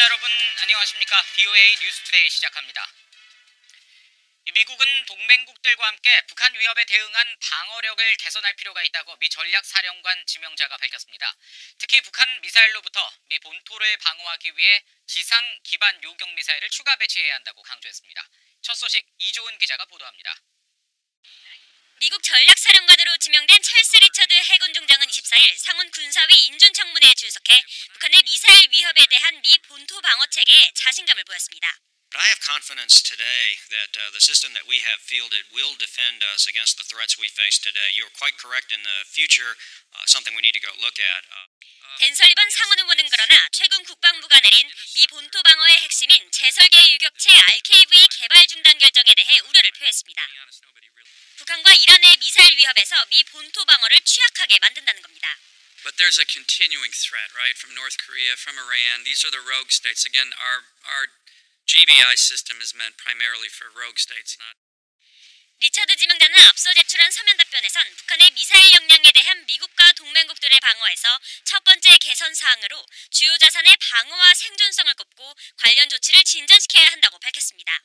시청자 여러분 안녕하십니까? BOA 뉴스투데이 시작합니다. 미국은 동맹국들과 함께 북한 위협에 대응한 방어력을 개선할 필요가 있다고 미 전략사령관 지명자가 밝혔습니다. 특히 북한 미사일로부터 미 본토를 방어하기 위해 지상 기반 요격 미사일을 추가 배치해야 한다고 강조했습니다. 첫 소식 이조은 기자가 보도합니다. 미국 전략사령관으로 지명된 찰스 리처드 해군 중장은 24일 상원 군사위 인준청문회에 출석해 북한의 미사일 위협에 대한 미 본토 방어 체계에 자신감을 보였습니다. I have confidence today that the system that we have fielded will defend us against the threats we face today. You're quite correct in the future, something we need to go look at. 댄 설리번 상원 의원은 그러나 최근 국방부가 내린 미 본토 방어의 핵심인 재설계 유격체 RKV 개발 중단 결정에 대해 우려를 표했습니다. 북한과 이란의 미사일 위협에서 미 본토 방어를 취약하게 만든다는 겁니다. But there's a continuing threat, right, from North Korea, from Iran. These are the rogue states. Again, our GBI system is meant primarily for rogue states, not. 리처드 지명자는 앞서 제출한 서면 답변에선 북한의 미사일 역량에 대한 미국과 동맹국들의 방어에서 첫 번째 개선 사항으로 주요 자산의 방어와 생존성을 꼽고 관련 조치를 진전시켜야 한다고 밝혔습니다.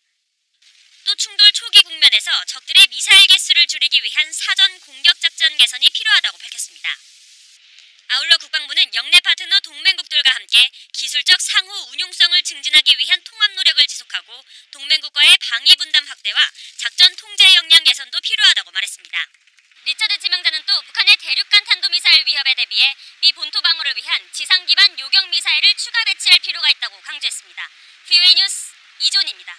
또 충돌 초기 국면에서 적들의 미사일 개수를 줄이기 위한 사전 공격 작전 개선이 필요하다고 밝혔습니다. 아울러 국방부는 영내 파트너 동맹국들과 함께 기술적 상호 운용성을 증진하기 위한 통합 노력을 지속하고 동맹국과의 방위 분담 확대와 작전 통제 역량 개선도 필요하다고 말했습니다. 리처드 지명자는 또 북한의 대륙간 탄도미사일 위협에 대비해 미 본토 방어를 위한 지상 기반 요격 미사일을 추가 배치할 필요가 있다고 강조했습니다. BOA 뉴스 이존입니다.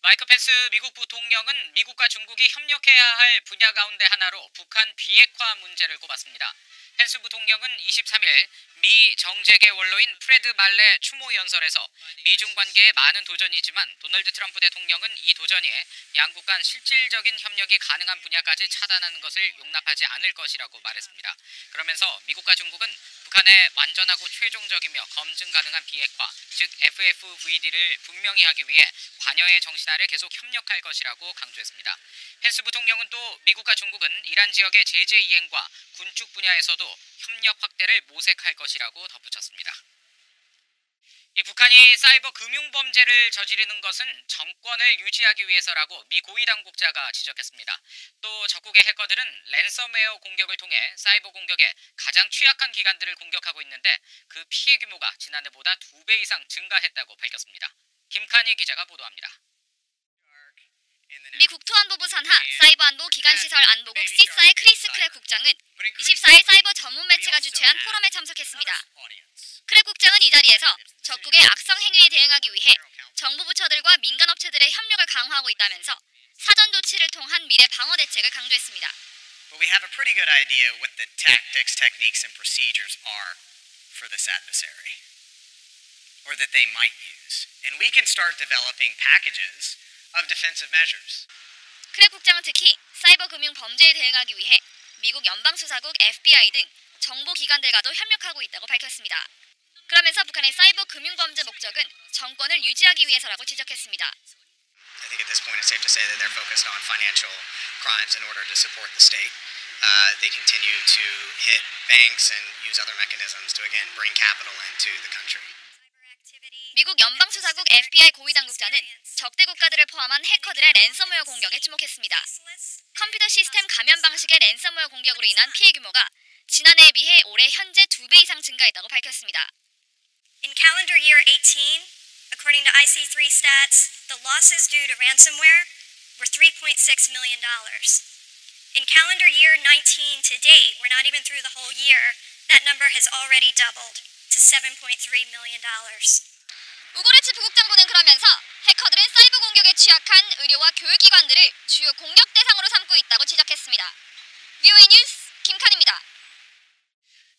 마이크 펜스 미국 부통령은 미국과 중국이 협력해야 할 분야 가운데 하나로 북한 비핵화 문제를 꼽았습니다. 펜스 부통령은 23일 미 정재계 원로인 프레드 말레 추모 연설에서 미중 관계에 많은 도전이지만 도널드 트럼프 대통령은 이 도전이 양국 간 실질적인 협력이 가능한 분야까지 차단하는 것을 용납하지 않을 것이라고 말했습니다. 그러면서 미국과 중국은 북한의 완전하고 최종적이며 검증 가능한 비핵화, 즉 FFVD를 분명히 하기 위해 관여의 정신 아래 계속 협력할 것이라고 강조했습니다. 펜스 부통령은 또 미국과 중국은 이란 지역의 제재 이행과 군축 분야에서도 협력 확대를 모색할 것이라고 덧붙였습니다. 이 북한이 사이버 금융 범죄를 저지르는 것은 정권을 유지하기 위해서라고 미 고위 당국자가 지적했습니다. 또 적국의 해커들은 랜섬웨어 공격을 통해 사이버 공격에 가장 취약한 기관들을 공격하고 있는데 그 피해 규모가 지난해보다 2배 이상 증가했다고 밝혔습니다. 김칸희 기자가 보도합니다. 미 국토안보부 산하 사이버안보 기관시설 안보국 시사의 크리스 크랙 국장은 24일 사이버 전문 매체가 주최한 포럼에 참석했습니다. 크랙 국장은 이 자리에서 적국의 악성 행위에 대응하기 위해 정부 부처들과 민간업체들의 협력을 강화하고 있다면서 사전 조치를 통한 미래 방어 대책을 강조했습니다. But we have a pretty good idea what the tactics, techniques, and procedures are for this adversary, or that they might use. And we can start developing packages of defensive measures. 크랙 국장은 특히 사이버 금융 범죄에 대응하기 위해 미국 연방수사국 FBI 등 정보기관들과도 협력하고 있다고 밝혔습니다. 그러면서 북한의 사이버 금융 범죄 목적은 정권을 유지하기 위해서라고 지적했습니다. I think at this point it's safe to say that they're focused on financial crimes in order to support the state. They continue to hit banks and use other mechanisms to again bring capital into the country. 미국 연방수사국 FBI 고위 당국자는 적대 국가들을 포함한 해커들의 랜섬웨어 공격에 주목했습니다. 컴퓨터 시스템 감염 방식의 랜섬웨어 공격으로 인한 피해 규모가 지난해에 비해 올해 현재 2배 이상 증가했다고 밝혔습니다. In calendar year 18, according to IC3 stats, the losses due to ransomware were $3.6 million. In calendar year 19 to date, we're not even through the whole year, that number has already doubled to $7.3 million. 우고르츠 부국장관은 그러면서 해커들은 사이버 공격에 취약한 의료와 교육기관들을 주요 공격 대상으로 삼고 있다고 지적했습니다. BOA 뉴스 김칸입니다.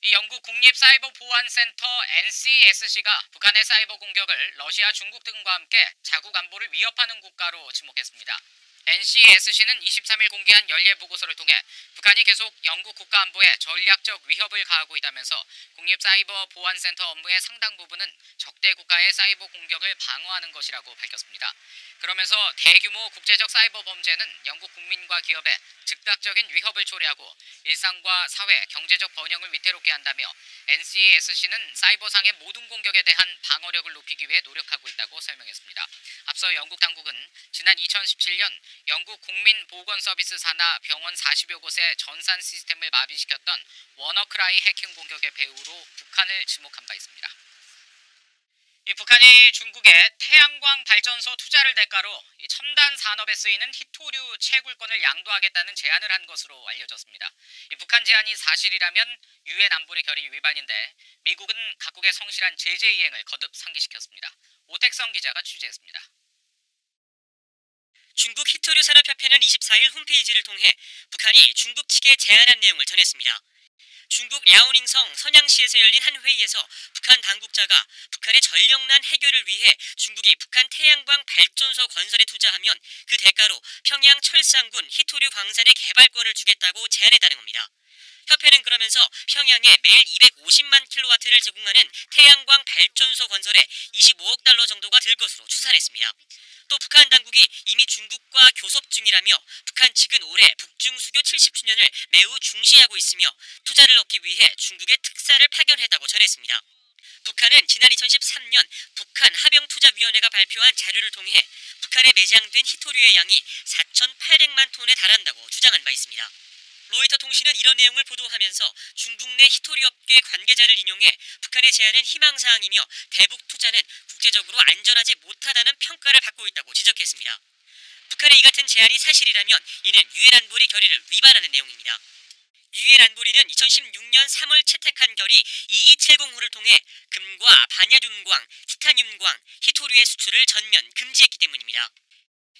이 영국 국립사이버보안센터 NCSC가 북한의 사이버 공격을 러시아, 중국 등과 함께 자국 안보를 위협하는 국가로 지목했습니다. NCSC는 23일 공개한 연례 보고서를 통해 북한이 계속 영국 국가안보에 전략적 위협을 가하고 있다면서 국립사이버보안센터 업무의 상당 부분은 적대 국가의 사이버 공격을 방어하는 것이라고 밝혔습니다. 그러면서 대규모 국제적 사이버 범죄는 영국 국민과 기업에 즉각적인 위협을 초래하고 일상과 사회, 경제적 번영을 위태롭게 한다며 NCSC는 사이버상의 모든 공격에 대한 방어력을 높이기 위해 노력하고 있다고 설명했습니다. 앞서 영국 당국은 지난 2017년 영국 국민보건서비스 산하 병원 40여 곳의 전산 시스템을 마비시켰던 워너크라이 해킹 공격의 배후로 북한을 지목한 바 있습니다. 북한이 중국에 태양광 발전소 투자를 대가로 첨단 산업에 쓰이는 히토류 채굴권을 양도하겠다는 제안을 한 것으로 알려졌습니다. 북한 제안이 사실이라면 유엔 안보리 결의 위반인데 미국은 각국의 성실한 제재 이행을 거듭 상기시켰습니다. 오택성 기자가 취재했습니다. 중국 히토류 산업협회는 24일 홈페이지를 통해 북한이 중국 측에 제안한 내용을 전했습니다. 중국 랴오닝성 선양시에서 열린 한 회의에서 북한 당국자가 북한의 전력난 해결을 위해 중국이 북한 태양광 발전소 건설에 투자하면 그 대가로 평양 철산군 히토류 광산의 개발권을 주겠다고 제안했다는 겁니다. 협회는 그러면서 평양에 매일 250만 킬로와트를 제공하는 태양광 발전소 건설에 25억 달러 정도가 들 것으로 추산했습니다. 또 북한 당국이 이미 중국과 교섭 중이라며 북한 측은 올해 북중수교 70주년을 매우 중시하고 있으며 투자를 얻기 위해 중국의 특사를 파견했다고 전했습니다. 북한은 지난 2013년 북한 하병투자위원회가 발표한 자료를 통해 북한에 매장된 히토류의 양이 4,800만 톤에 달한다고 주장한 바 있습니다. 로이터 통신은 이런 내용을 보도하면서 중국 내 히토류 업계 관계자를 인용해 북한의 제안은 희망사항이며 대북 투자는 국제적으로 안전하지 못하다는 평가를 받고 있다고 지적했습니다. 북한의 이 같은 제안이 사실이라면 이는 유엔 안보리 결의를 위반하는 내용입니다. 유엔 안보리는 2016년 3월 채택한 결의 2270호를 통해 금과 바냐듐광, 티타늄광, 히토류의 수출을 전면 금지했기 때문입니다.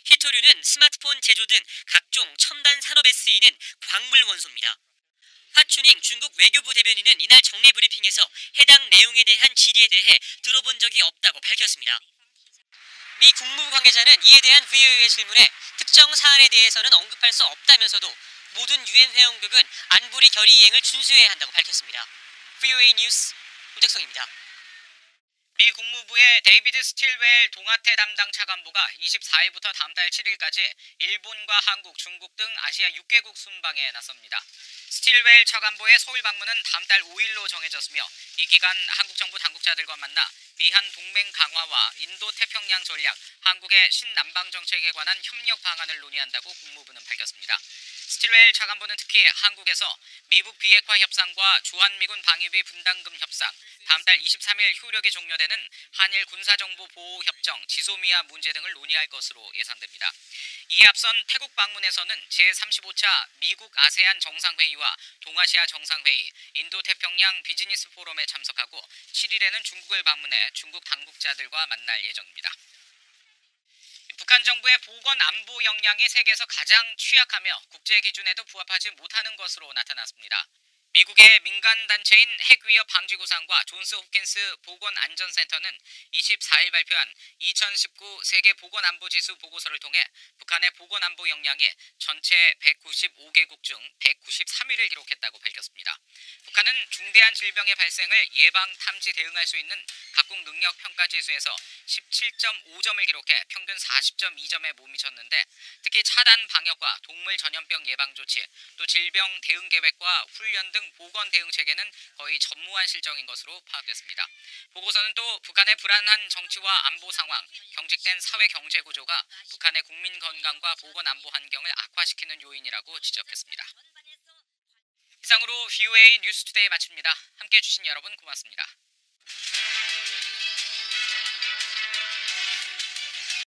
히토류는 스마트폰 제조 등 각종 첨단 산업에 쓰이는 광물 원소입니다. 화춘잉 중국 외교부 대변인은 이날 정례 브리핑에서 해당 내용에 대한 질의에 대해 들어본 적이 없다고 밝혔습니다. 미 국무부 관계자는 이에 대한 VOA의 질문에 특정 사안에 대해서는 언급할 수 없다면서도 모든 유엔 회원국은 안보리 결의 이행을 준수해야 한다고 밝혔습니다. VOA 뉴스 오택성입니다. 미 국무부의 데이비드 스틸웰 동아태 담당 차관보가 24일부터 다음 달 7일까지 일본과 한국, 중국 등 아시아 6개국 순방에 나섭니다. 스틸웰 차관보의 서울 방문은 다음 달 5일로 정해졌으며 이 기간 한국 정부 당국자들과 만나 미한 동맹 강화와 인도 태평양 전략, 한국의 신남방 정책에 관한 협력 방안을 논의한다고 국무부는 밝혔습니다. 스틸웰 차관보는 특히 한국에서 미북 비핵화 협상과 주한미군 방위비 분담금 협상, 다음 달 23일 효력이 종료되는 한일 군사정보보호협정 지소미아 문제 등을 논의할 것으로 예상됩니다. 이에 앞선 태국 방문에서는 제35차 미국 아세안 정상회의와 동아시아 정상회의, 인도태평양 비즈니스 포럼에 참석하고 7일에는 중국을 방문해 중국 당국자들과 만날 예정입니다. 북한 정부의 보건 안보 역량이 세계에서 가장 취약하며 국제 기준에도 부합하지 못하는 것으로 나타났습니다. 미국의 민간단체인 핵위협 방지구상과 존스 홉킨스 보건안전센터는 24일 발표한 2019 세계 보건안보지수 보고서를 통해 북한의 보건안보 역량이 전체 195개국 중 193위를 기록했다고 밝혔습니다. 북한은 중대한 질병의 발생을 예방, 탐지, 대응할 수 있는 각국 능력 평가지수에서 17.5점을 기록해 평균 40.2점에 못 미쳤는데 특히 차단 방역과 동물 전염병 예방 조치, 또 질병 대응 계획과 훈련 등 보건 대응 체계는 거의 전무한 실정인 것으로 파악됐습니다. 보고서는 또 북한의 불안한 정치와 안보 상황, 경직된 사회 경제 구조가 북한의 국민 건강과 보건 안보 환경을 악화시키는 요인이라고 지적했습니다. 이상으로 VOA 뉴스투데이 마칩니다. 함께해 주신 여러분 고맙습니다.